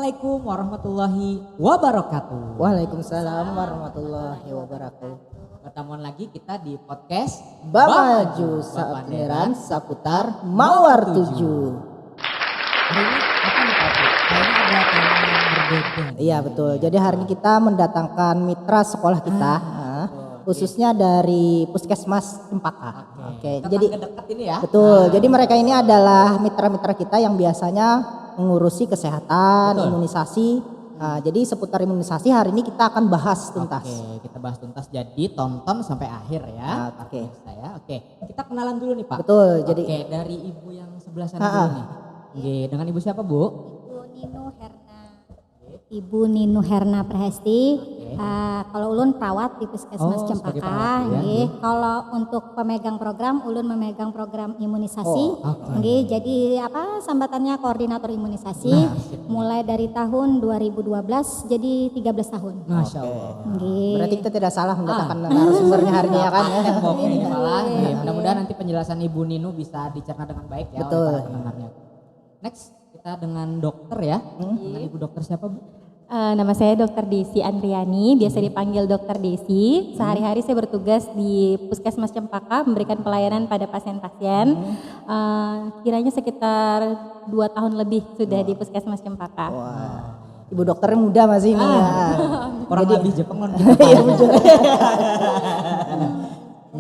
Assalamualaikum warahmatullahi wabarakatuh. Waalaikumsalam warahmatullahi wabarakatuh. Pertemuan lagi kita di podcast Bamaju Sapanderan Saputar Mawar 7. Hari ini apa nih Pak? Hari ini ada tema yang berbeda. Iya betul. Jadi hari ini kita mendatangkan mitra sekolah kita, khususnya dari Puskesmas Cempaka. Oke. Jadi dekat ini ya. betul. Jadi mereka ini adalah mitra-mitra kita yang biasanya mengurusi kesehatan, imunisasi. Nah, jadi seputar imunisasi hari ini kita akan bahas tuntas. Oke, kita bahas tuntas. Jadi tonton sampai akhir ya. Oke. Oke, kita kenalan dulu nih Pak. Betul. Oke, Jadi dari ibu yang sebelah sana dulu nih. Oke, dengan ibu siapa Bu? Ibu Ninu Herna Prahesti. Kalau ulun perawat di Puskesmas sebagai Cempaka. perawat, ya. Nggih. Kalau untuk pemegang program, ulun memegang program imunisasi. oke. Nggih. Jadi sambatannya koordinator imunisasi. Mulai dari tahun 2012 jadi 13 tahun. Masya Allah. Nggih. berarti kita tidak salah mendatangkan narasumbernya hari ini ya kan? Temboknya ini malah. Mudah-mudahan nanti penjelasan Ibu Ninu bisa dicerna dengan baik ya Betul. oleh para pendengarnya. Next kita dengan dokter ya. Dengan Ibu dokter siapa Bu? Nama saya Dr. Desi Andriani, biasa dipanggil Dr. Desi. Sehari-hari saya bertugas di Puskesmas Cempaka memberikan pelayanan pada pasien-pasien. Kiranya sekitar 2 tahun lebih sudah di Puskesmas Cempaka. Wah, ibu dokternya muda masih ini ya. Orang lebih Jepang non Iya betul.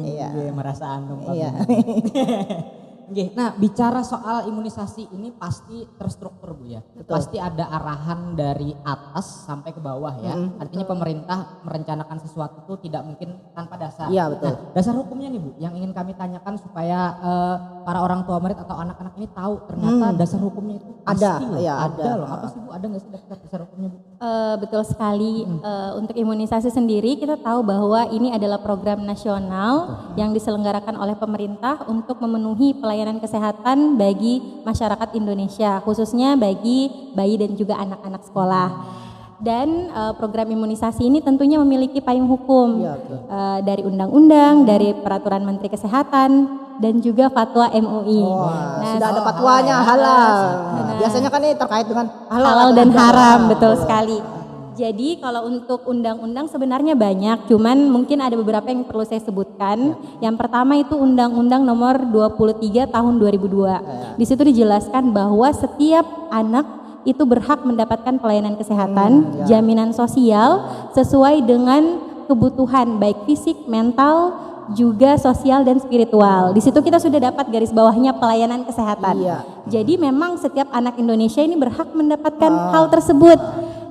Iya. merasa andong Iya. Nggih. Nah, bicara soal imunisasi ini pasti terstruktur Bu ya. Betul. Pasti ada arahan dari atas sampai ke bawah ya. Artinya pemerintah merencanakan sesuatu itu tidak mungkin tanpa dasar. Iya, betul. Nah, dasar hukumnya nih Bu, yang ingin kami tanyakan supaya para orang tua murid atau anak-anak ini tahu ternyata dasar hukumnya itu pasti Ada, loh. iya, ada ada. loh. Apa sih Bu? Ada nggak sih dasar hukumnya Bu? Betul sekali. Untuk imunisasi sendiri kita tahu bahwa ini adalah program nasional yang diselenggarakan oleh pemerintah untuk memenuhi pelayanan kesehatan bagi masyarakat Indonesia, khususnya bagi bayi dan juga anak-anak sekolah. Dan program imunisasi ini tentunya memiliki payung hukum Iya, betul. dari undang-undang, dari peraturan Menteri Kesehatan dan juga fatwa MUI. Wah, sudah ada fatwanya halal. Biasanya kan ini terkait dengan Halal dan atau haram, tidak. betul sekali. Jadi kalau untuk undang-undang sebenarnya banyak, cuman mungkin ada beberapa yang perlu saya sebutkan. Yang pertama itu Undang-Undang Nomor 23 Tahun 2002. Di situ dijelaskan bahwa setiap anak itu berhak mendapatkan pelayanan kesehatan, jaminan sosial sesuai dengan kebutuhan baik fisik, mental, juga sosial dan spiritual. Di situ kita sudah dapat garis bawahnya pelayanan kesehatan. Iya. Jadi memang setiap anak Indonesia ini berhak mendapatkan hal tersebut.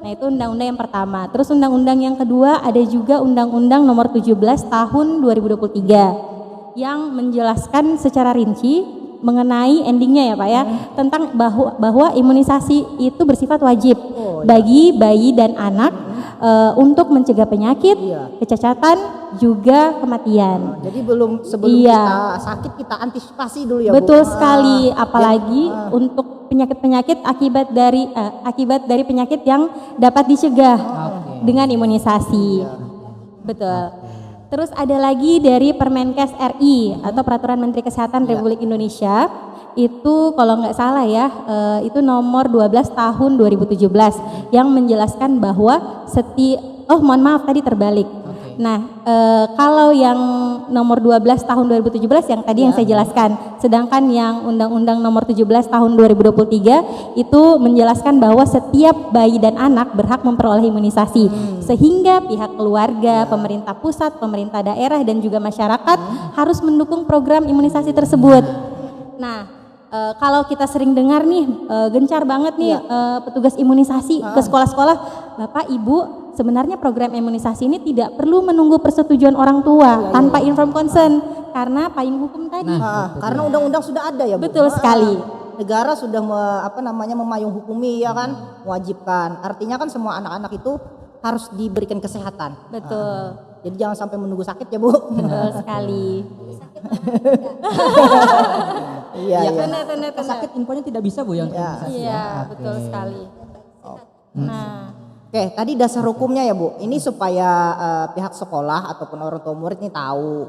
Nah, itu undang-undang yang pertama. Terus undang-undang yang kedua ada juga Undang-Undang Nomor 17 Tahun 2023 yang menjelaskan secara rinci mengenai endingnya ya Pak ya, tentang bahwa imunisasi itu bersifat wajib bagi bayi dan anak untuk mencegah penyakit, kecacatan, juga kematian. Jadi sebelum Iya. kita sakit kita antisipasi dulu ya Bu. Betul sekali, apalagi untuk penyakit-penyakit akibat dari penyakit yang dapat dicegah dengan imunisasi. Betul. Terus ada lagi dari Permenkes RI atau Peraturan Menteri Kesehatan Republik Indonesia. Itu kalau nggak salah ya, itu nomor 12 tahun 2017 yang menjelaskan bahwa mohon maaf tadi terbalik. Nah, kalau yang nomor 12 tahun 2017 yang tadi yang saya jelaskan, sedangkan yang Undang-Undang Nomor 17 tahun 2023 itu menjelaskan bahwa setiap bayi dan anak berhak memperoleh imunisasi, sehingga pihak keluarga, pemerintah pusat, pemerintah daerah dan juga masyarakat harus mendukung program imunisasi tersebut. Nah, kalau kita sering dengar nih, gencar banget nih petugas imunisasi ke sekolah-sekolah, Bapak Ibu, sebenarnya program imunisasi ini tidak perlu menunggu persetujuan orang tua tanpa informed consent karena payung hukum tadi. Karena undang-undang sudah ada ya Bu. Betul sekali. Negara sudah memayung hukumi ya kan, mewajibkan. Artinya kan semua anak-anak itu harus diberikan kesehatan. Betul. Jadi jangan sampai menunggu sakit ya Bu. Betul sekali. Iya. Benar. Sakit infonya tidak bisa Bu yang imunisasi. Iya, betul sekali. Nah, Oke, tadi dasar hukumnya ya Bu. Ini supaya pihak sekolah ataupun orang tua murid ini tahu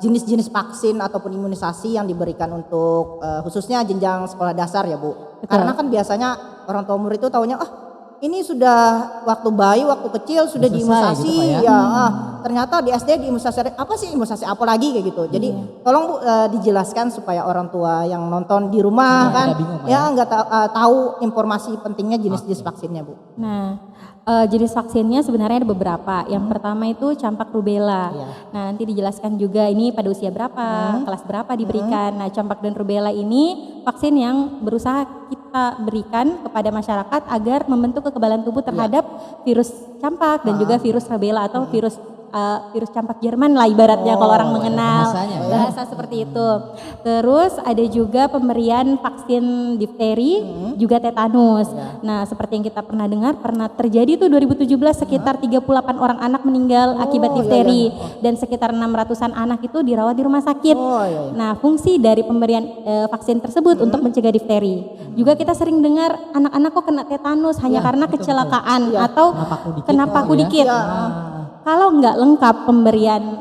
jenis-jenis vaksin ataupun imunisasi yang diberikan untuk khususnya jenjang sekolah dasar ya Bu. Betul. Karena kan biasanya orang tua murid itu taunya ini sudah waktu bayi, waktu kecil sudah Selesai diimunisasi gitu, Pak, ya? ya. Ternyata di SD diimunisasi apa sih imunisasi apa lagi kayak gitu. Jadi tolong Bu dijelaskan supaya orang tua yang nonton di rumah Iya, kan pada bingung, Pak, ya nggak tahu informasi pentingnya jenis-jenis vaksinnya Bu. Nah, jenis vaksinnya sebenarnya ada beberapa. Yang pertama itu campak rubella. Iya. Nah, nanti dijelaskan juga ini pada usia berapa, kelas berapa diberikan. Nah, campak dan rubella ini vaksin yang berusaha kita berikan kepada masyarakat agar membentuk kekebalan tubuh terhadap virus campak dan juga virus rubella atau virus campak Jerman lah ibaratnya kalau orang mengenal bahasanya ya. bahasa seperti itu. Terus ada juga pemberian vaksin difteri, juga tetanus. Nah, seperti yang kita pernah dengar, pernah terjadi tuh 2017 sekitar 38 orang anak meninggal akibat difteri dan sekitar 600-an anak itu dirawat di rumah sakit. Nah, fungsi dari pemberian vaksin tersebut untuk mencegah difteri. Juga kita sering dengar anak-anak kok kena tetanus hanya karena kecelakaan atau kena paku dikit. Kalau nggak lengkap pemberian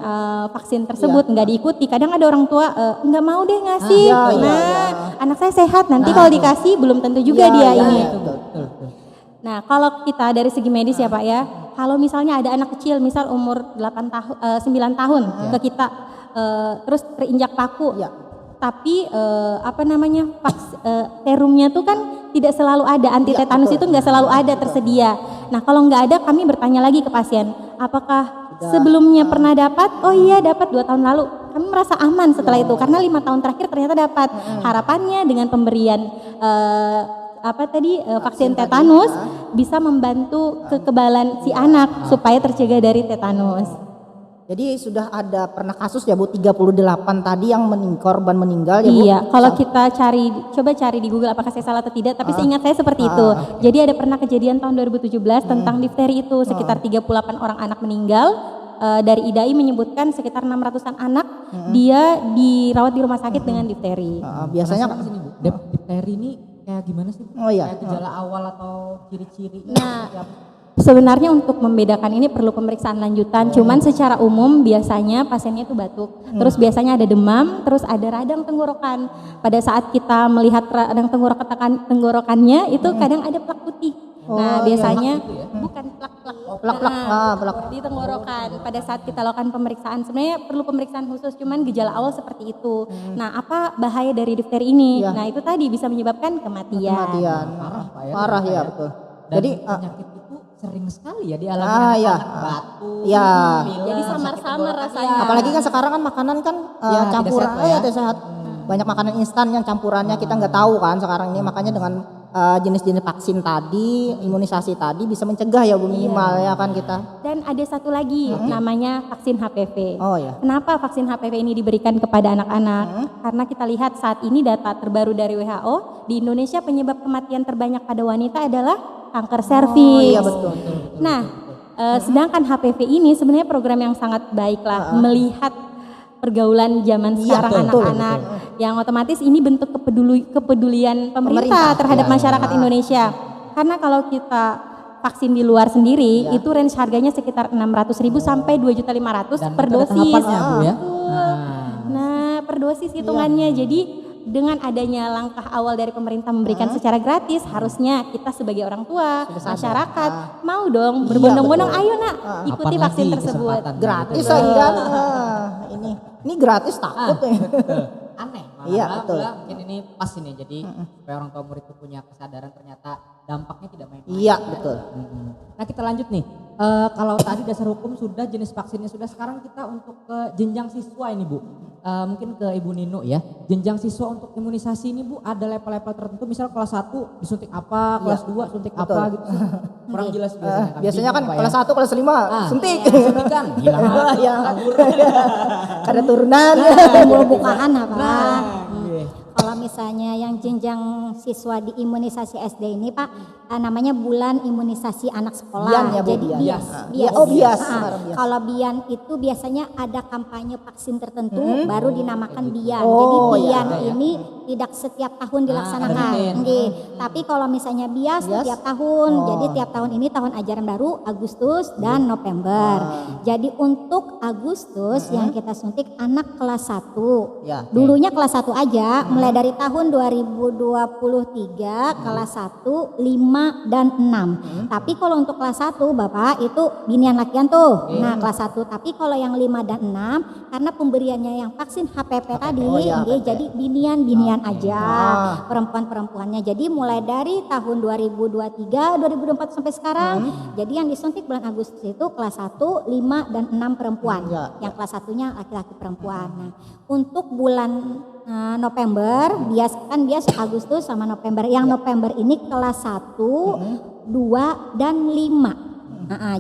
vaksin tersebut nggak diikuti, kadang ada orang tua nggak mau deh ngasih. Anak saya sehat, nanti kalau dikasih belum tentu juga dia ini. Betul. Nah, kalau kita dari segi medis ya Pak ya, kalau misalnya ada anak kecil, misal umur 9 tahun ke kita, terus terinjak paku, tapi serumnya tuh kan tidak selalu ada, anti tetanus itu nggak selalu ada tersedia. Nah, kalau nggak ada, kami bertanya lagi ke pasien, apakah sebelumnya pernah dapat? Oh iya, dapat 2 tahun lalu. Kami merasa aman setelah itu karena 5 tahun terakhir ternyata dapat. Harapannya dengan pemberian vaksin tetanus bisa membantu kekebalan si anak supaya tercegah dari tetanus. Jadi sudah ada pernah kasus ya Bu 38 tadi yang korban meninggal ya Bu? Iya, kalau kita coba cari di Google apakah saya salah atau tidak, tapi seingat saya seperti itu. Jadi ada pernah kejadian tahun 2017 tentang difteri itu sekitar 38 orang anak meninggal. Dari IDAI menyebutkan sekitar 600-an anak dia dirawat di rumah sakit dengan difteri. Biasanya Difteri ini kayak gimana sih? Kayak gejala awal atau ciri-ciri? Nah, sebenarnya untuk membedakan ini perlu pemeriksaan lanjutan. Cuman secara umum biasanya pasiennya itu batuk, terus biasanya ada demam, terus ada radang tenggorokan. Pada saat kita melihat radang tenggorokannya itu kadang ada plak putih. Nah, biasanya bukan plak di tenggorokan. Pada saat kita lakukan pemeriksaan, sebenarnya perlu pemeriksaan khusus, cuman gejala awal seperti itu. Nah, apa bahaya dari difteri ini? Nah, itu tadi bisa menyebabkan kematian. Parah ya betul. Dan Jadi penyakit itu sering sekali ya dialami anak batuk, pilek, Jadi samar-samar sakit rasanya. Apalagi kan sekarang kan makanan kan campuran, tidak sehat, Pak, ya. tidak sehat. Banyak makanan instan yang campurannya kita nggak tahu kan sekarang ini, makanya dengan jenis-jenis vaksin tadi, imunisasi tadi bisa mencegah ya Bu minimal ya kan kita. Dan ada satu lagi namanya vaksin HPV. Oh ya. Kenapa vaksin HPV ini diberikan kepada anak-anak? Karena kita lihat saat ini data terbaru dari WHO, di Indonesia penyebab kematian terbanyak pada wanita adalah kanker serviks. Iya betul. Nah, sedangkan HPV ini sebenarnya program yang sangat baik lah, melihat pergaulan zaman sekarang anak-anak, yang otomatis ini bentuk kepedulian pemerintah terhadap masyarakat Indonesia. Karena kalau kita vaksin di luar sendiri itu range harganya sekitar 600.000 sampai 2.500.000 per dosis. Bu, ya? Nah, per dosis hitungannya. Jadi dengan adanya langkah awal dari pemerintah memberikan secara gratis, harusnya kita sebagai orang tua, masyarakat mau dong berbondong-bondong, ayo nak ikuti Kapan vaksin lagi tersebut. kesempatan Gratis gitu. lagi kan. Ini gratis takut ya. Aneh malah. Iya, betul. Mungkin ini pas ini, jadi supaya orang tua murid itu punya kesadaran ternyata dampaknya tidak main-main. Iya betul. Nah, kita lanjut nih. Kalau tadi dasar hukum sudah, jenis vaksinnya sudah, sekarang kita untuk ke jenjang siswa ini Bu. Mungkin ke Ibu Nino ya. Jenjang siswa untuk imunisasi ini Bu ada level-level tertentu, misal kelas 1 disuntik apa, kelas 2 suntik apa gitu sih. Kurang jelas biasanya. Biasanya kan kelas 1, kelas 5 suntik. Suntikan, hilang Ada turunan. Mau bukaan apa? Nah, Kalau misalnya yang jenjang siswa di imunisasi SD ini Pak, namanya bulan imunisasi anak sekolah. Bian ya, Bu, Jadi Bian. bias. Oh, bias. Bias. Kalau Bian itu biasanya ada kampanye vaksin tertentu baru dinamakan Bian. Oh, Jadi iya, Bian ada ya. ini tidak setiap tahun dilaksanakan. rutin. Nggih. Tapi kalau misalnya bias tiap tahun. Jadi tiap tahun ini tahun ajaran baru Agustus dan November. Jadi untuk Agustus yang kita suntik anak kelas 1. Ya. Dulunya kelas 1 aja, mulai dari tahun 2023 kelas 1, 5 dan 6. Tapi kalau untuk kelas 1 Bapak itu binian lakian tuh. Nah, kelas 1. Tapi kalau yang 5 dan 6 karena pemberiannya yang vaksin HPV tadi, nggih, jadi binian aja. Perempuan-perempuannya. Jadi mulai dari tahun 2023, 2024 sampai sekarang. Jadi yang disuntik bulan Agustus itu kelas 1, 5 dan 6 perempuan. Yang kelas 1-nya laki-laki perempuan. Nah, untuk bulan November bias Agustus sama November. Yang November ini kelas 1, 2 dan 5.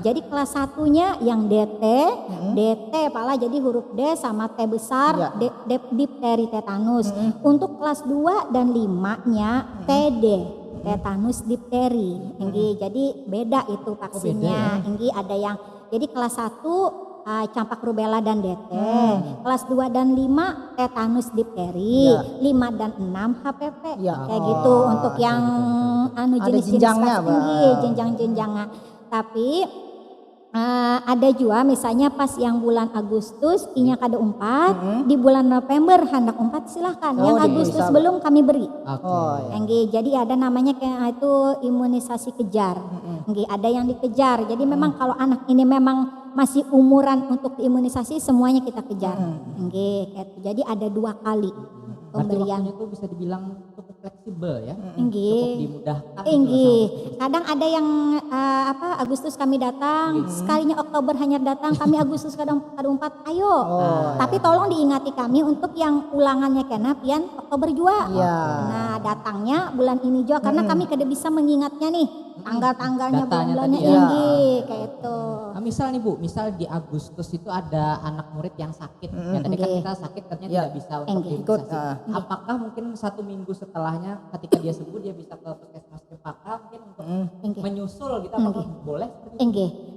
Jadi kelas 1-nya yang DT, Pala jadi huruf D sama T besar, difteri tetanus. Untuk kelas 2 dan 5-nya TD, tetanus difteri. Jadi beda itu vaksinnya. Ada yang jadi kelas 1 campak rubella dan DT, kelas 2 dan 5 tetanus difteri, 5 dan 6 HPV. Kayak gitu untuk yang jenis-jenis jenjang-jenjangnya. Tapi ada juga misalnya pas yang bulan Agustus I-nya kada 4, di bulan November hendak 4 silahkan. Yang Agustus belum kami beri. Jadi ada namanya kayak itu imunisasi kejar. Ada yang dikejar. Jadi memang kalau anak ini memang masih umuran untuk imunisasi semuanya kita kejar. Jadi ada 2 kali pemberian. Waktunya itu bisa dibilang cukup fleksibel ya. Cukup dimudahkan. Kadang ada yang Agustus kami datang, sekalinya Oktober hanya datang, kami Agustus kadang 4, ayo. Tapi tolong diingati kami untuk yang ulangannya kena pian Oktober juga. Nah, datangnya bulan ini juga karena kami kada bisa mengingatnya nih tanggal-tanggalnya bulan-bulannya kayak itu. Nah, misal nih Bu, misal di Agustus itu ada anak murid yang sakit. Yang tadi kan kita sakit ternyata tidak bisa untuk imunisasi. Apakah mungkin 1 minggu setelahnya ketika dia sembuh dia bisa ke puskesmas Cempaka mungkin untuk menyusul gitu, apakah boleh?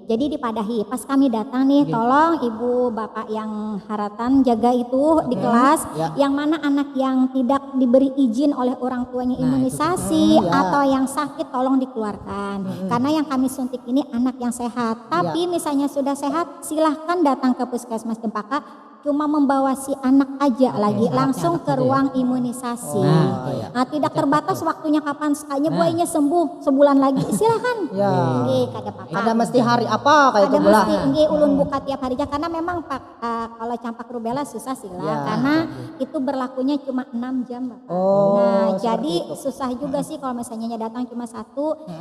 Jadi dipadahi pas kami datang nih, tolong ibu bapak yang haratan jaga itu di kelas, yang mana anak yang tidak diberi izin oleh orang tuanya imunisasi atau yang sakit tolong dikeluarkan. Karena yang kami suntik ini anak yang sehat. Tapi misalnya sudah sehat silahkan datang ke puskesmas Cempaka. Cuma membawa si anak aja lagi langsung ke ruang imunisasi. Tidak terbatas waktunya kapan sekalinya buahnya sembuh sebulan lagi silakan. Kada apa-apa. Ada mesti hari apa kayak itu belah. Ulun buka tiap hari aja karena memang Pak kalau campak rubella susah sih lah karena itu berlakunya cuma 6 jam Bapak. Jadi susah juga sih kalau misalnya datang cuma 1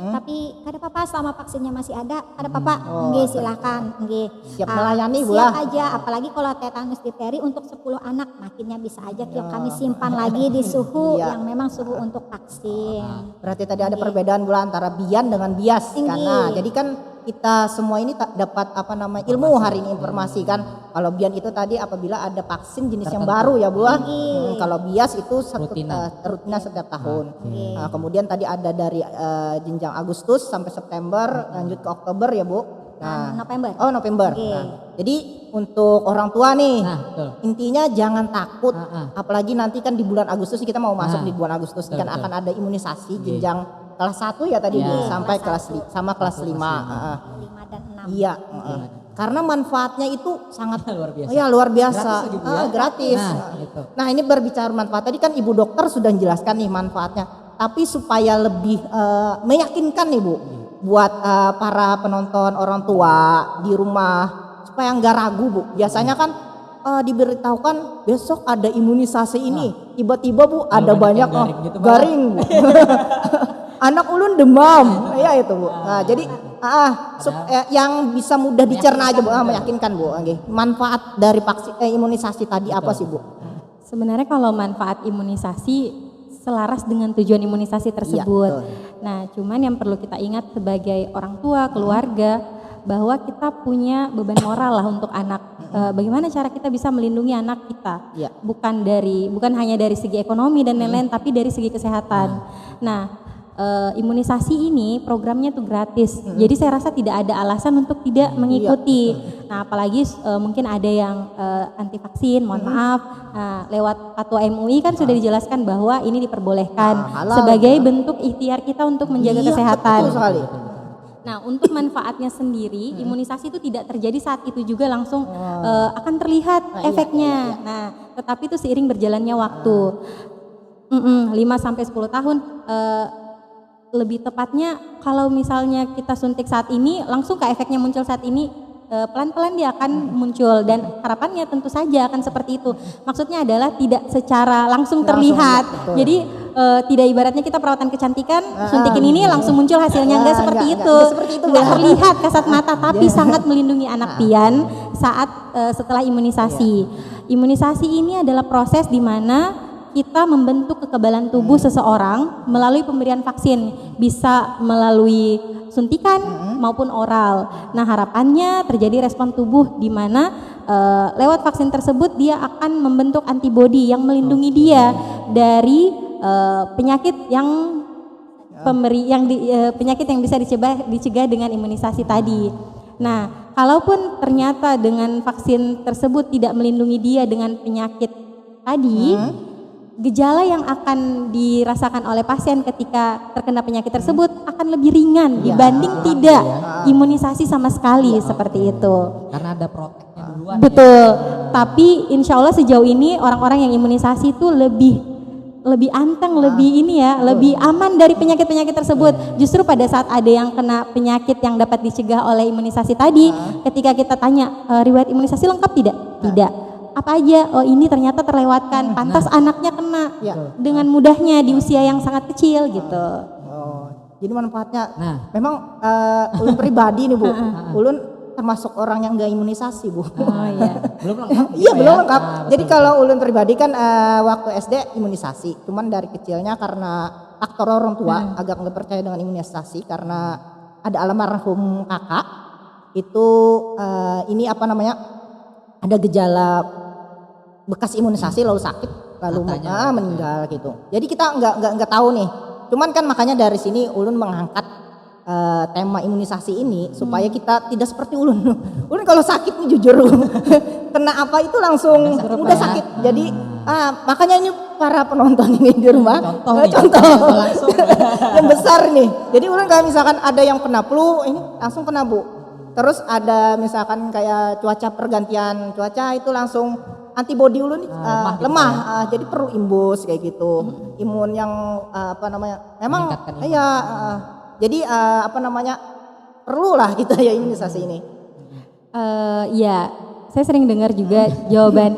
tapi kada apa-apa selama vaksinnya masih ada kada apa-apa. Silakan. Siap melayani siap aja apalagi kalau tetanus difteri untuk 10 anak makinnya bisa aja kami simpan lagi di suhu yang memang suhu untuk vaksin. Berarti tadi ada perbedaan pula antara bian dengan bias karena jadi kan kita semua ini dapat ilmu hari ini informasi kan. Kalau bian itu tadi apabila ada vaksin jenis yang baru ya Bu. Kalau bias itu rutinnya setiap tahun. Kemudian tadi ada dari jenjang Agustus sampai September lanjut ke Oktober ya Bu. November. November. Jadi untuk orang tua nih, intinya jangan takut. Apalagi nanti kan di bulan Agustus kita mau masuk di bulan Agustus kan akan ada imunisasi jenjang kelas 1 ya tadi sampai kelas 5. 5 dan 6. Karena manfaatnya itu sangat luar biasa. Luar biasa. Gratis. Nah, ini berbicara manfaat tadi kan Ibu dokter sudah menjelaskan nih manfaatnya. Tapi supaya lebih meyakinkan nih Bu buat para penonton orang tua di rumah supaya nggak ragu Bu. Biasanya kan diberitahukan besok ada imunisasi ini, tiba-tiba Bu ada banyak garing Bu. Anak ulun demam, ya itu Bu. Nah, jadi yang bisa mudah dicerna aja Bu, meyakinkan Bu. Manfaat dari vaksin imunisasi tadi apa sih Bu? Sebenarnya kalau manfaat imunisasi selaras dengan tujuan imunisasi tersebut. Nah, cuman yang perlu kita ingat sebagai orang tua, keluarga, bahwa kita punya beban moral lah untuk anak. Bagaimana cara kita bisa melindungi anak kita? Iya. Bukan hanya dari segi ekonomi dan lain-lain, tapi dari segi kesehatan. Nah, imunisasi ini programnya tuh gratis. Jadi saya rasa tidak ada alasan untuk tidak mengikuti. Nah, apalagi mungkin ada yang anti vaksin, mohon maaf. Nah, lewat Fatwa MUI kan sudah dijelaskan bahwa ini diperbolehkan sebagai bentuk ikhtiar kita untuk menjaga kesehatan. Betul sekali. Nah, untuk manfaatnya sendiri, imunisasi itu tidak terjadi saat itu juga langsung akan terlihat efeknya. Nah, tetapi itu seiring berjalannya waktu. 5 sampai 10 tahun lebih tepatnya kalau misalnya kita suntik saat ini langsung ke efeknya muncul saat ini, pelan-pelan dia akan muncul dan harapannya tentu saja akan seperti itu. Maksudnya adalah tidak secara langsung terlihat. Jadi tidak ibaratnya kita perawatan kecantikan suntikin ini langsung muncul hasilnya, enggak seperti itu. Enggak terlihat kasat mata, tapi sangat melindungi anak pian saat setelah imunisasi. Imunisasi ini adalah proses di mana kita membentuk kekebalan tubuh seseorang melalui pemberian vaksin, bisa melalui suntikan maupun oral. Nah, harapannya terjadi respon tubuh di mana lewat vaksin tersebut dia akan membentuk antibodi yang melindungi dia dari penyakit yang penyakit yang bisa dicegah dengan imunisasi tadi. Nah, kalaupun ternyata dengan vaksin tersebut tidak melindungi dia dengan penyakit tadi, gejala yang akan dirasakan oleh pasien ketika terkena penyakit tersebut akan lebih ringan dibanding tidak imunisasi sama sekali seperti itu. Karena ada proteknya duluan. Betul. Tapi insya Allah sejauh ini orang-orang yang imunisasi itu lebih anteng, lebih aman dari penyakit-penyakit tersebut. Justru pada saat ada yang kena penyakit yang dapat dicegah oleh imunisasi tadi, ketika kita tanya riwayat imunisasi lengkap tidak? Tidak. Apa aja? Oh, ini ternyata terlewatkan. Pantas anaknya kena dengan mudahnya di usia yang sangat kecil gitu. Jadi manfaatnya, memang ulun pribadi nih Bu, ulun termasuk orang yang gak imunisasi Bu. Belum lengkap. Iya belum lengkap. Jadi kalau ulun pribadi kan waktu SD imunisasi, cuman dari kecilnya karena faktor orang tua agak nggak percaya dengan imunisasi karena ada almarhum kakak itu ini apa namanya ada gejala bekas imunisasi lalu sakit lalu meninggal gitu. Jadi kita nggak tahu nih. Cuman kan makanya dari sini ulun mengangkat tema imunisasi ini supaya kita tidak seperti ulun. Ulun kalau sakit nih jujur kena apa itu langsung udah sakit. Jadi makanya ini para penonton ini di rumah contoh yang besar nih. Jadi ulun kalau misalkan ada yang kena flu ini langsung kena Bu. Terus ada misalkan kayak cuaca pergantian cuaca itu langsung antibodi ulun lemah, jadi perlu imbus kayak gitu. Imun yang apa namanya? Memang jadi apa namanya? Perlulah kita ya imunisasi ini. Iya, saya sering dengar juga jawaban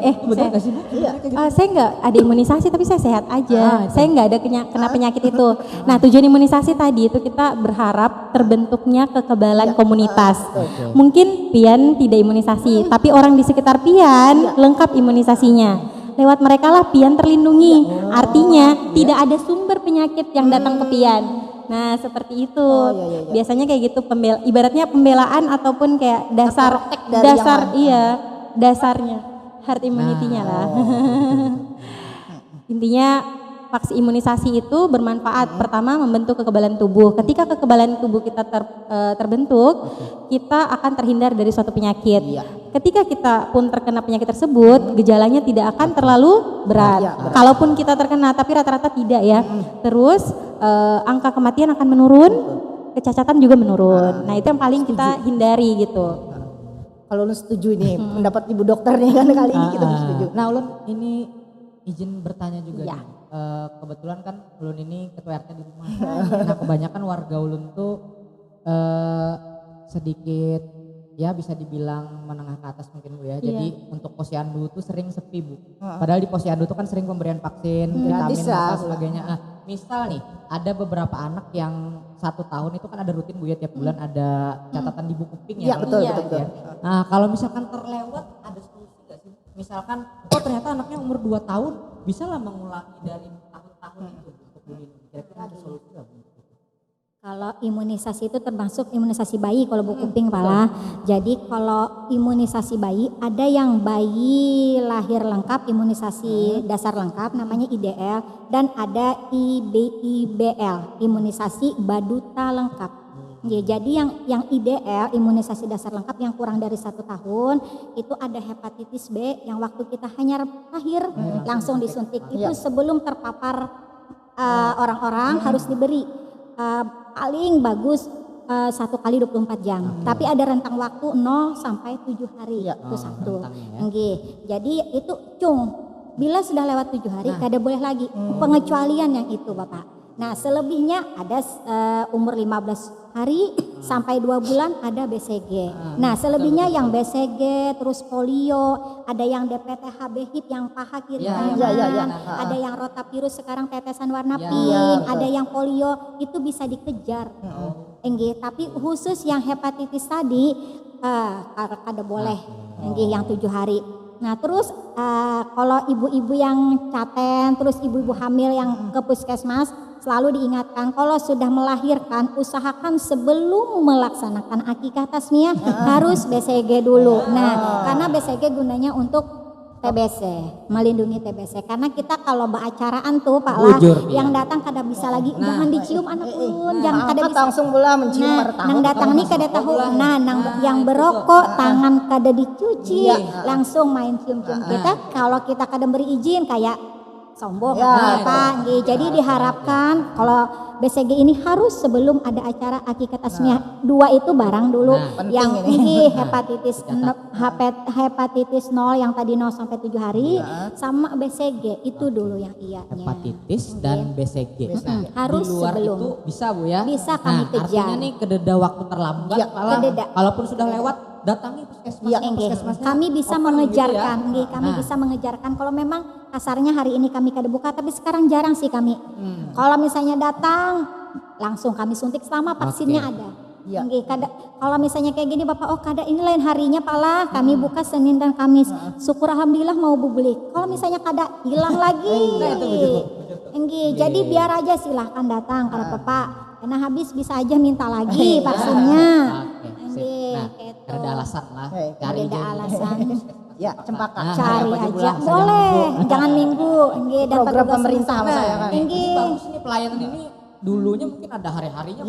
saya nggak ada imunisasi tapi saya sehat aja. Saya nggak ada kena penyakit itu. Nah, tujuan imunisasi tadi itu kita berharap terbentuknya kekebalan komunitas. Mungkin pian tidak imunisasi, tapi orang di sekitar pian lengkap imunisasinya. Lewat mereka lah pian terlindungi. Artinya tidak ada sumber penyakit yang datang ke pian. Nah, seperti itu. Biasanya kayak gitu ibaratnya pembelaan ataupun kayak dasarnya herd immunity-nya lah. Intinya vaksin imunisasi itu bermanfaat. Pertama membentuk kekebalan tubuh. Ketika kekebalan tubuh kita terbentuk, kita akan terhindar dari suatu penyakit. Ketika kita pun terkena penyakit tersebut, gejalanya tidak akan terlalu berat. Kalaupun kita terkena, tapi rata-rata tidak ya. Terus angka kematian akan menurun, kecacatan juga menurun. Nah, itu yang paling kita hindari gitu. Kalau ulun setuju nih pendapat ibu dokter nih kan kali ini kita setuju. Nah, ulun ini izin bertanya juga nih. Kebetulan kan ulun ini ketua RT di rumah. Nah, kebanyakan warga ulun tuh sedikit ya bisa dibilang menengah ke atas mungkin Bu ya. Jadi untuk posyandu tuh sering sepi Bu. Padahal di posyandu tuh kan sering pemberian vaksin, vitamin dan sebagainya. Nah, misal nih ada beberapa anak yang 1 tahun itu kan ada rutin Bu ya tiap bulan ada catatan di buku pink ya. Betul. Nah, kalau misalkan terlewat ada solusi gak sih? Misalkan ternyata anaknya umur 2 tahun bisa lah mengulangi dari tahun-tahun itu untuk melindungi. Kira-kira ada solusi gak Bu? Kalau imunisasi itu termasuk imunisasi bayi kalau Bu Kuping Pala. Jadi kalau imunisasi bayi ada yang bayi lahir lengkap imunisasi dasar lengkap namanya IDL dan ada IBL imunisasi baduta lengkap. Ya, jadi yang IDL imunisasi dasar lengkap yang kurang dari 1 tahun itu ada hepatitis B yang waktu kita hanya lahir langsung disuntik itu sebelum terpapar orang-orang harus diberi paling bagus 1 kali 24 jam. Tapi ada rentang waktu 0 sampai 7 hari itu satu. Jadi itu bila sudah lewat 7 hari kada boleh lagi pengecualian yang itu Bapak. Nah selebihnya ada umur 15 hari sampai 2 bulan ada BCG. Nah selebihnya yang BCG terus polio, ada yang DPT HB-HIP yang paha kiri kanan, ada yang rotavirus sekarang tetesan warna pink, ada yang polio itu bisa dikejar. Tapi khusus yang hepatitis tadi kada boleh yang 7 hari. Nah terus kalau ibu-ibu yang caten, terus ibu-ibu hamil yang ke puskesmas selalu diingatkan kalau sudah melahirkan usahakan sebelum melaksanakan akikah tasmiyah harus BCG dulu. Nah karena BCG gunanya untuk TBC, melindungi TBC. Karena kita kalau beracaraan tuh Pak lah, yang datang kada bisa lagi, jangan dicium anak ulun, jangan kada bisa. Langsung bola mencium nang datang nih kada tahu. Yang berokok tangan kada dicuci, langsung main cium-cium kita. Kalau kita kada beri izin kayak sombong Pak. Jadi diharapkan kalau BCG ini harus sebelum ada acara akikah tasmiyah 2 itu barang dulu yang ini hepatitis 0 yang tadi 0 sampai 7 hari sama BCG itu dulu yang hepatitis dan BCG. Harus di luar sebelum itu bisa Bu ya. Bisa kami kejar. Artinya nih kededa waktu terlambat kalaupun sudah lewat datangi puskesmas. Kami bisa mengejarkan, kami bisa mengejarkan kalau memang kasarnya hari ini kami kada buka tapi sekarang jarang sih kami. Kalau misalnya datang langsung kami suntik selama vaksinnya ada. Kalau misalnya kayak gini Bapak, kada ini lain harinya Pala, kami buka Senin dan Kamis. Syukur alhamdulillah mau beli. Kalau misalnya kada hilang lagi. Jadi biar aja silahkan datang kalau Bapak. Karena habis bisa aja minta lagi vaksinnya. Ada alasan lah. Ada alasan. Ya, Cempaka. Cari aja boleh, jangan minggu. Dan program pemerintah saya kan. Bagus nih pelayanan ini. Dulunya mungkin ada hari-harinya,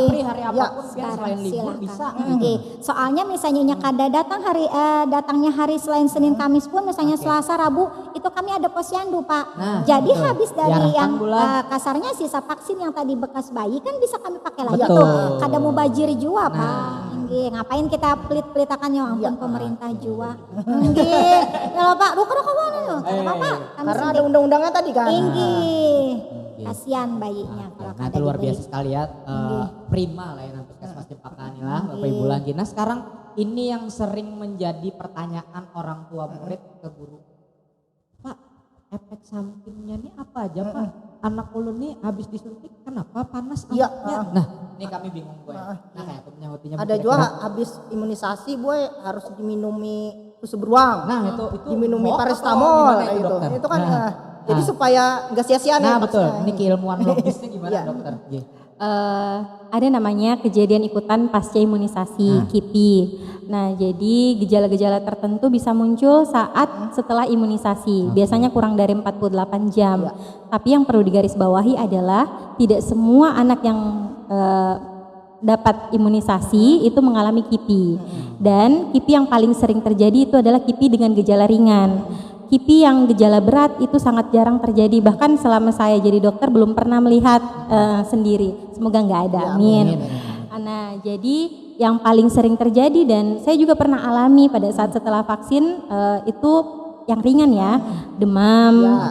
free hari apapun selain libur bisa. Soalnya misalnya kada datangnya hari selain Senin Kamis pun misalnya Selasa Rabu itu kami ada posyandu Pak. Jadi habis dari yang kasarnya sisa vaksin yang tadi bekas bayi kan bisa kami pakai lagi tuh. Kada mau bajir jua Pak. Ngapain kita pelit-pelitakan ya ampun pemerintah jua. Kalau Pak, rokok mana loh? Bapak. Karena ada undang-undangnya tadi kan. Kasihan bayinya kalau itu luar biasa sekali ya. Prima layanan puskesmas Cempaka ini lah Bapak Ibu lagi. Nah sekarang ini yang sering menjadi pertanyaan orang tua murid ke guru. Pak, efek sampingnya ini apa aja Pak? Anak ulun nih habis disuntik kenapa panas anaknya? Nah ini kami bingung gue. Kayak penyautinya. Ada juga habis imunisasi harus diminumi susu beruang. Nah itu diminumi paracetamol gitu. Itu kan jadi supaya nggak sia-sia nih. Nah betul, ini keilmuan logisnya gimana dokter? Ada namanya kejadian ikutan pasca imunisasi KIPI. Nah jadi gejala-gejala tertentu bisa muncul saat setelah imunisasi. Biasanya kurang dari 48 jam. Tapi yang perlu digarisbawahi adalah tidak semua anak yang dapat imunisasi itu mengalami KIPI. Dan KIPI yang paling sering terjadi itu adalah KIPI dengan gejala ringan. KIPI yang gejala berat itu sangat jarang terjadi, bahkan selama saya jadi dokter belum pernah melihat sendiri. Semoga nggak ada, amin. Nah jadi yang paling sering terjadi dan saya juga pernah alami pada saat setelah vaksin itu yang ringan ya, demam,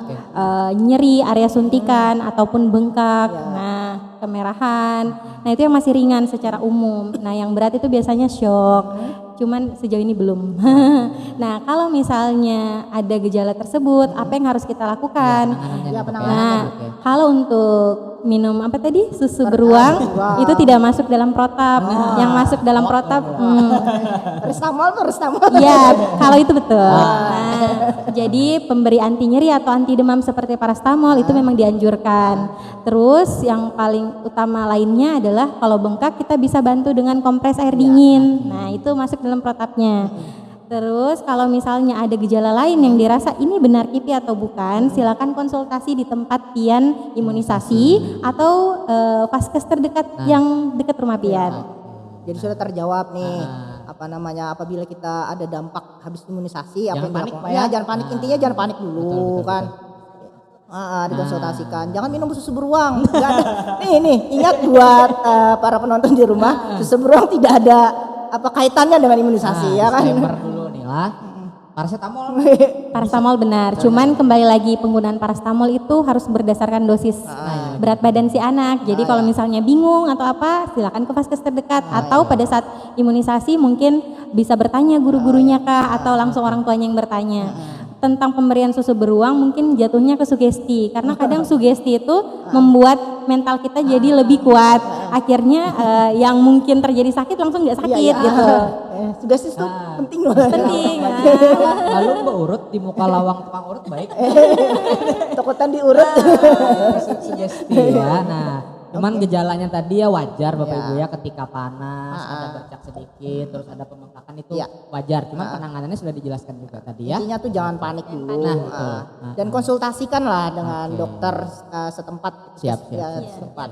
nyeri area suntikan ataupun bengkak, kemerahan. Nah itu yang masih ringan secara umum. Nah yang berat itu biasanya syok. Cuman sejauh ini belum. Nah kalau misalnya ada gejala tersebut, apa yang harus kita lakukan? Kalau untuk minum apa tadi susu beruang itu tidak masuk dalam protap. Yang masuk dalam protap Restamol. ya kalau itu betul. Nah, jadi pemberi anti nyeri atau anti demam seperti parastamol itu memang dianjurkan. Terus yang paling utama lainnya adalah kalau bengkak kita bisa bantu dengan kompres air dingin. Nah itu masuk dalam protapnya. Terus kalau misalnya ada gejala lain yang dirasa ini benar KIPI atau bukan, silakan konsultasi di tempat pian imunisasi atau vaskes terdekat yang dekat rumah pian. Jadi sudah terjawab nih apabila kita ada dampak habis imunisasi apa yang panik, dilakukan. Ya jangan panik, intinya jangan panik dulu kan. Dikonsultasikan. Jangan minum susu beruang. Enggak ada. Nih ingat buat para penonton di rumah, susu beruang tidak ada kaitannya dengan imunisasi ya kan. Disclaimer dulu nih lah. Paracetamol. Paracetamol benar, cuman kembali lagi penggunaan paracetamol itu harus berdasarkan dosis berat badan si anak. Jadi kalau misalnya bingung atau apa, silakan ke vaskes terdekat atau pada saat imunisasi mungkin bisa bertanya guru-gurunya kah atau langsung orang tuanya yang bertanya. Tentang pemberian susu beruang mungkin jatuhnya ke sugesti karena kadang sugesti itu membuat mental kita jadi lebih kuat. Akhirnya yang mungkin terjadi sakit langsung nggak sakit gitu. Sugesti itu penting loh. Penting. Lalu Mbak urut di muka lawang tukang urut baik. Takutan diurut. Sugesti ya. Nah, cuman gejalanya tadi ya wajar Bapak Ibu ya, ketika panas, ada bercak sedikit, terus ada pembengkakan itu wajar. Cuman penanganannya sudah dijelaskan juga tadi ya. Intinya tuh jangan panik dulu. Nah, betul. Dan konsultasikanlah dengan dokter setempat. Siap. Setempat.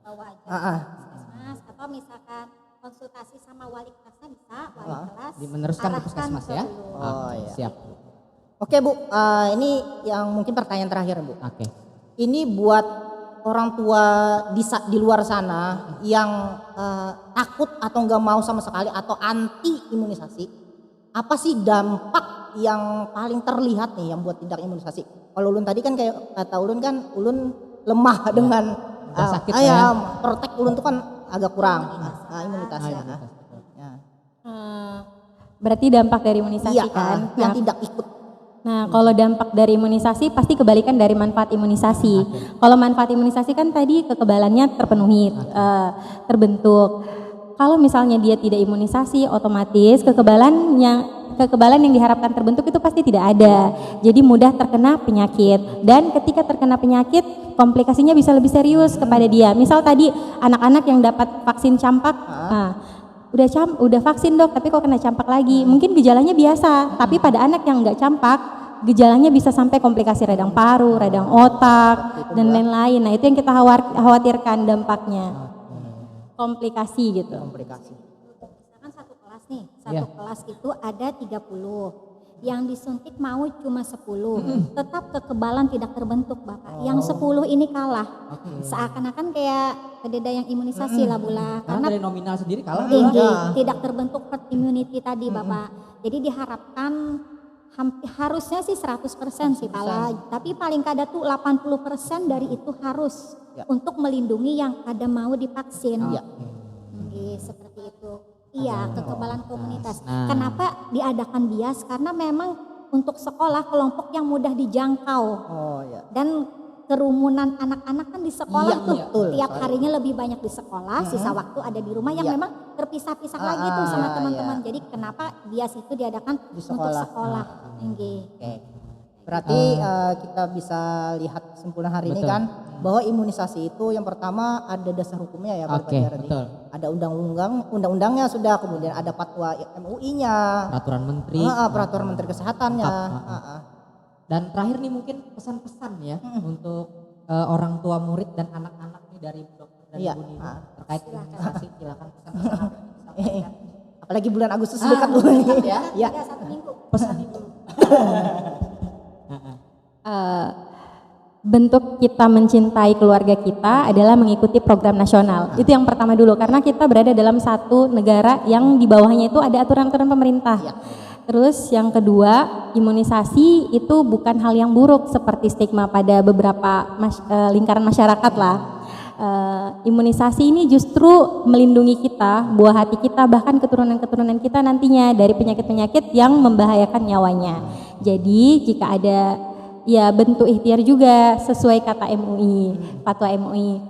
Bawa aja puskesmas atau misalkan konsultasi sama wali kelasnya bisa, wali kelas Meneruskan ke arahkan puskesmas ke ya. dulu. Siap. Oke Bu, ini yang mungkin pertanyaan terakhir Bu. Oke. Ini buat orang tua di luar sana yang takut atau nggak mau sama sekali atau anti imunisasi, apa sih dampak yang paling terlihat nih yang buat tidak imunisasi? Kalau Ulun tadi kan kayak kata Ulun kan Ulun lemah dengan sakit ya. protek Ulun tuh kan agak kurang imunitasnya. Berarti dampak dari imunisasi kan? Yang tidak ikut. Nah, kalau dampak dari imunisasi pasti kebalikan dari manfaat imunisasi. Kalau manfaat imunisasi kan tadi kekebalannya terpenuhi, terbentuk. Kalau misalnya dia tidak imunisasi, otomatis kekebalan yang diharapkan terbentuk itu pasti tidak ada. Jadi mudah terkena penyakit. Dan ketika terkena penyakit, komplikasinya bisa lebih serius kepada dia. Misal tadi anak-anak yang dapat vaksin campak, udah vaksin dok, tapi kok kena campak lagi. Mungkin gejalanya biasa, tapi pada anak yang nggak campak, gejalanya bisa sampai komplikasi radang paru, radang otak, dan lain-lain. Nah itu yang kita khawatirkan dampaknya. Komplikasi gitu. Misalkan satu kelas nih, kelas itu ada 30. Yang disuntik mau cuma 10. Tetap kekebalan tidak terbentuk Bapak. Yang 10 ini kalah. Seakan-akan kayak kededa yang imunisasi lah Bula. Karena dari nominal sendiri kalah. Tinggi, tidak terbentuk herd immunity tadi Bapak. Jadi diharapkan harusnya sih 100% sih Pala. Tapi paling kada tuh 80% dari itu harus untuk melindungi yang kada mau divaksin. Seperti itu. Iya, kekebalan komunitas. Kenapa diadakan bias? Karena memang untuk sekolah kelompok yang mudah dijangkau. Dan kerumunan anak-anak kan di sekolah tiap harinya lebih banyak di sekolah, sisa waktu ada di rumah yang memang terpisah-pisah lagi tuh sama teman-teman. Jadi kenapa bias itu diadakan untuk sekolah? Berarti kita bisa lihat kesimpulan hari ini kan bahwa imunisasi itu yang pertama ada dasar hukumnya ya Pak Jardi. Ada undang-undangnya sudah, kemudian ada fatwa MUI-nya, peraturan menteri kesehatannya. Dan terakhir nih mungkin pesan-pesan ya untuk orang tua murid dan anak-anak nih dari dokter dan Ibu Nino terkait imunisasi. Silakan pesan-pesan. Apalagi bulan Agustus dekat ya. Satu minggu. Pesan Ibu. Bentuk kita mencintai keluarga kita adalah mengikuti program nasional. Itu yang pertama dulu, karena kita berada dalam satu negara yang di bawahnya itu ada aturan-aturan pemerintah. Terus yang kedua, imunisasi itu bukan hal yang buruk seperti stigma pada beberapa lingkaran masyarakat lah. Imunisasi ini justru melindungi kita, buah hati kita, bahkan keturunan-keturunan kita nantinya dari penyakit-penyakit yang membahayakan nyawanya. Jadi jika ada ya bentuk ikhtiar juga sesuai kata MUI, fatwa MUI.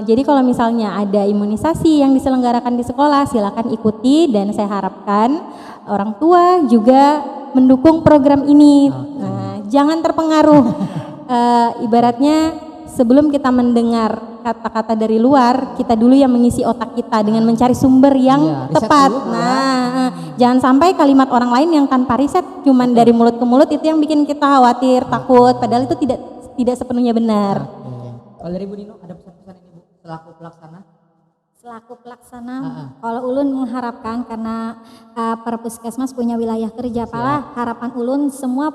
Jadi kalau misalnya ada imunisasi yang diselenggarakan di sekolah, silakan ikuti dan saya harapkan orang tua juga mendukung program ini. Nah, jangan terpengaruh. Ibaratnya sebelum kita mendengar kata-kata dari luar, kita dulu yang mengisi otak kita dengan mencari sumber yang tepat. Jangan sampai kalimat orang lain yang tanpa riset cuman dari mulut ke mulut itu yang bikin kita khawatir, takut, padahal itu tidak sepenuhnya benar. Kalau dari Bu Nino ada pesan-pesan ini Bu selaku pelaksana? Selaku pelaksana, kalau Ulun mengharapkan karena per puskesmas punya wilayah kerja, Pak, harapan Ulun semua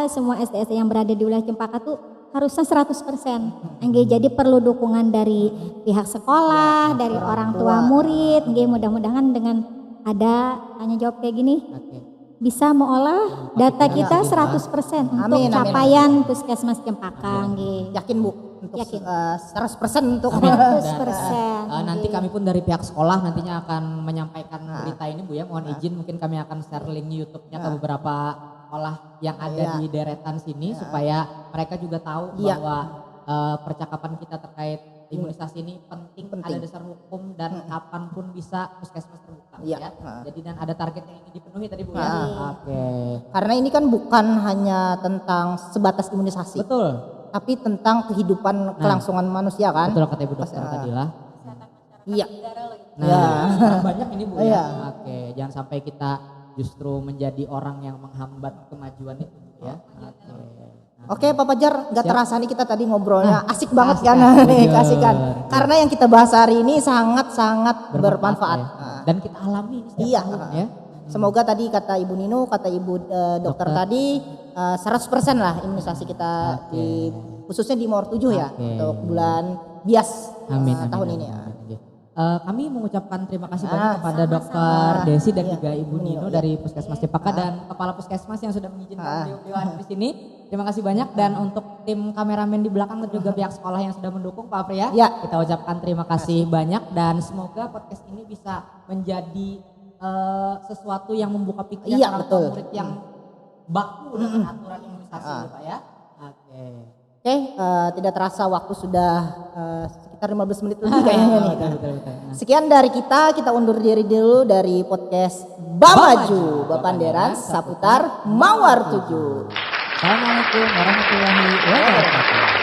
semua SD yang berada di wilayah Cempaka tuh harusnya 100%. Jadi perlu dukungan dari pihak sekolah, dari orang tua murid. Mudah-mudahan dengan ada tanya jawab kayak gini, bisa mengolah data kita 100% untuk capaian puskesmas Cempaka. Yakin Bu? Untuk 100% untuk 100%. Nanti kami pun dari pihak sekolah nantinya akan menyampaikan berita ini Bu ya. Mohon izin mungkin kami akan share link YouTube-nya ke beberapa sekolah yang ada di deretan sini supaya mereka juga tahu bahwa percakapan kita terkait imunisasi ini penting. Ada dasar hukum dan kapanpun bisa puskesmas terbuka ya. Jadi dan ada target yang ingin dipenuhi tadi Bu ya. Karena ini kan bukan hanya tentang sebatas imunisasi. Betul. Tapi tentang kehidupan kelangsungan manusia kan. Betul kata Ibu Dokter tadi lah. Iya. Banyak ini Bu ya. Jangan sampai kita justru menjadi orang yang menghambat kemajuan itu ya. Oke Pak Fajar, gak terasa nih kita tadi ngobrolnya asik banget kan. Asik kan. Karena yang kita bahas hari ini sangat-sangat bermanfaat. Dan kita alami setiap tahun ya. Semoga tadi kata Ibu Nino, kata Ibu dokter tadi 100% lah imunisasi kita khususnya di Mawar 7 ya untuk bulan Bias tahun ini ya. Kami mengucapkan terima kasih banyak kepada Dokter Desi dan juga Ibu Nino dari Puskesmas Cempaka dan Kepala Puskesmas yang sudah mengizinkan beliau hadir di sini. Terima kasih banyak dan untuk tim kameramen di belakang dan juga pihak sekolah yang sudah mendukung Pak Apria, kita ucapkan terima kasih banyak dan semoga podcast ini bisa menjadi sesuatu yang membuka pikiran orang tua murid yang baku dengan aturan imunisasi Pak ya. Oke, tidak terasa waktu sudah sekitar 15 menit lebih kayaknya nih. Sekian dari kita undur diri dulu dari podcast Bamaju, Bapanderan Saputar Mawar 7. Assalamualaikum warahmatullahi wabarakatuh.